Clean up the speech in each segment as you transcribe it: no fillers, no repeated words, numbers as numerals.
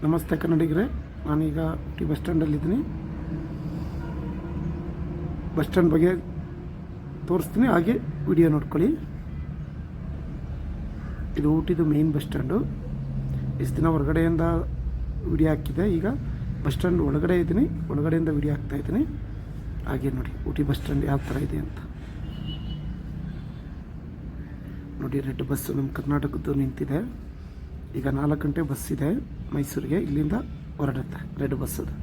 ನಮಸ್ತೆ ಕನ್ನಡಿಗರೇ, ನಾನೀಗ Ooty bus ಸ್ಟ್ಯಾಂಡಲ್ಲಿದ್ದೀನಿ. Bus stand ಬಗ್ಗೆ ತೋರಿಸ್ತೀನಿ, ಹಾಗೆ ವಿಡಿಯೋ ನೋಡ್ಕೊಳ್ಳಿ. ಇದು ಊಟಿದು ಮೇನ್ ಬಸ್ ಸ್ಟ್ಯಾಂಡು. ಇಷ್ಟು ದಿನ ಹೊರಗಡೆಯಿಂದ ವಿಡಿಯೋ ಹಾಕಿದೆ, ಈಗ ಬಸ್ ಸ್ಟ್ಯಾಂಡ್ ಒಳಗಡೆ ಇದ್ದೀನಿ, ಒಳಗಡೆಯಿಂದ ವಿಡಿಯೋ ಹಾಕ್ತಾಯಿದ್ದೀನಿ. ಹಾಗೆ ನೋಡಿ ಊಟಿ ಬಸ್ ಸ್ಟ್ಯಾಂಡ್ ಯಾವ ಥರ ಇದೆ ಅಂತ ನೋಡಿ. ರೆಡ್ ಬಸ್ಸು ನಮ್ಮ ಕರ್ನಾಟಕದ್ದು ನಿಂತಿದೆ. ಈಗ 4 ಗಂಟೆ ಬಸ್ ಇದೆ ಮೈಸೂರಿಗೆ, ಇಲ್ಲಿಂದ ಹೊರಡುತ್ತೆ ರೆಡ್ ಬಸ್. ಅದು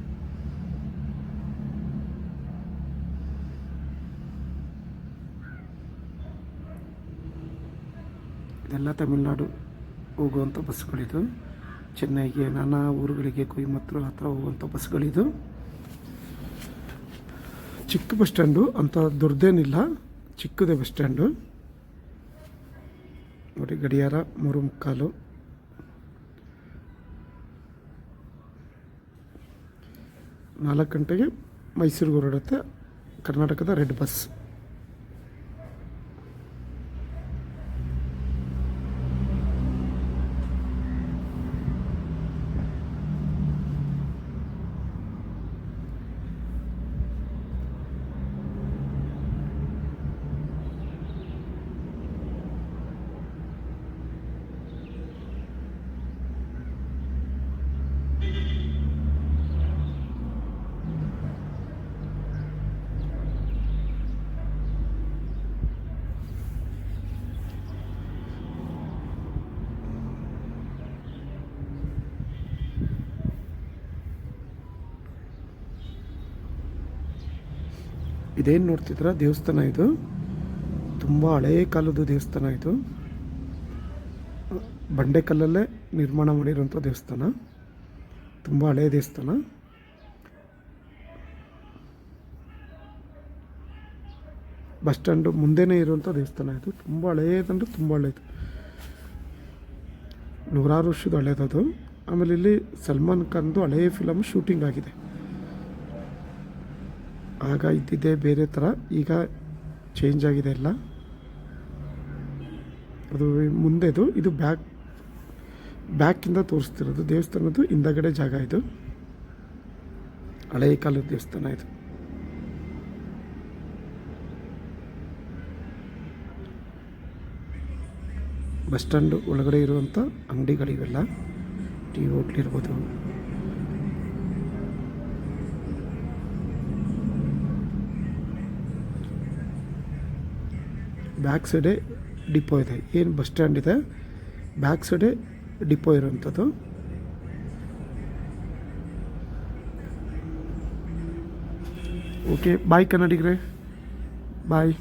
ಇದೆಲ್ಲ ತಮಿಳ್ನಾಡು ಹೋಗುವಂಥ ಬಸ್ಗಳಿದು. ಚೆನ್ನೈಗೆ, ನಾನಾ ಊರುಗಳಿಗೆ, ಕೊಯಮತ್ತೂರು ಆ ಥರ ಹೋಗುವಂಥ ಬಸ್ಗಳಿದು. ಚಿಕ್ಕ ಬಸ್ ಸ್ಟ್ಯಾಂಡು ಅಂತ ದೊಡ್ಡದೇನಿಲ್ಲ, ಚಿಕ್ಕದೇ ಬಸ್ ಸ್ಟ್ಯಾಂಡು. ನೋಡಿ ಗಡಿಯಾರ 3:45. 4 ಗಂಟೆಗೆ ಮೈಸೂರಿಗೆ ಹೊರಡುತ್ತೆ ಕರ್ನಾಟಕದ ರೆಡ್ ಬಸ್. ಇದೇನು ನೋಡ್ತಿದ್ರ ದೇವಸ್ಥಾನ, ಇದು ತುಂಬ ಹಳೆಯ ಕಾಲದ ದೇವಸ್ಥಾನ. ಇದು ಬಂಡೆಕಲ್ಲಲ್ಲೇ ನಿರ್ಮಾಣ ಮಾಡಿರೋಂಥ ದೇವಸ್ಥಾನ, ತುಂಬ ಹಳೆಯ ದೇವಸ್ಥಾನ. ಬಸ್ ಸ್ಟ್ಯಾಂಡು ಮುಂದೆನೇ ಇರುವಂಥ ದೇವಸ್ಥಾನ ಇದು. ತುಂಬ ಹಳೆಯದಂದ್ರೆ ತುಂಬ ಹಳೆಯದು, 100 ವರ್ಷದ ಹಳೆಯದದು. ಆಮೇಲೆ ಇಲ್ಲಿ ಸಲ್ಮಾನ್ ಖಾನ್ದು ಹಳೆಯ ಫಿಲಮ್ ಶೂಟಿಂಗ್ ಆಗಿದೆ. ಆಗ ಇದ್ದಿದ್ದೇ ಬೇರೆ ಥರ, ಈಗ ಚೇಂಜ್ ಆಗಿದೆ ಎಲ್ಲ. ಅದು ಮುಂದೆದು, ಇದು ಬ್ಯಾಕಿಂದ ತೋರಿಸ್ತಿರೋದು. ದೇವಸ್ಥಾನದ್ದು ಹಿಂದಗಡೆ ಜಾಗ ಇದು, ಹಳೆಯ ಕಾಲದ ದೇವಸ್ಥಾನ ಇದು. ಬಸ್ ಸ್ಟ್ಯಾಂಡ್ ಒಳಗಡೆ ಇರುವಂಥ ಅಂಗಡಿಗಳಿವೆಲ್ಲ, ಟೀ ಹೋಟ್ಲ್ ಇರ್ಬೋದು. ಬ್ಯಾಕ್ ಸೈಡೇ ಡಿಪೋ ಇದೆ. ಏನು ಬಸ್ ಸ್ಟ್ಯಾಂಡ್ ಇದೆ, ಬ್ಯಾಕ್ ಸೈಡೇ ಡಿಪೋ ಇರೋವಂಥದ್ದು. ಓಕೆ, ಬಾಯ್ ಕನ್ನಡಿಗರೇ, ಬಾಯ್.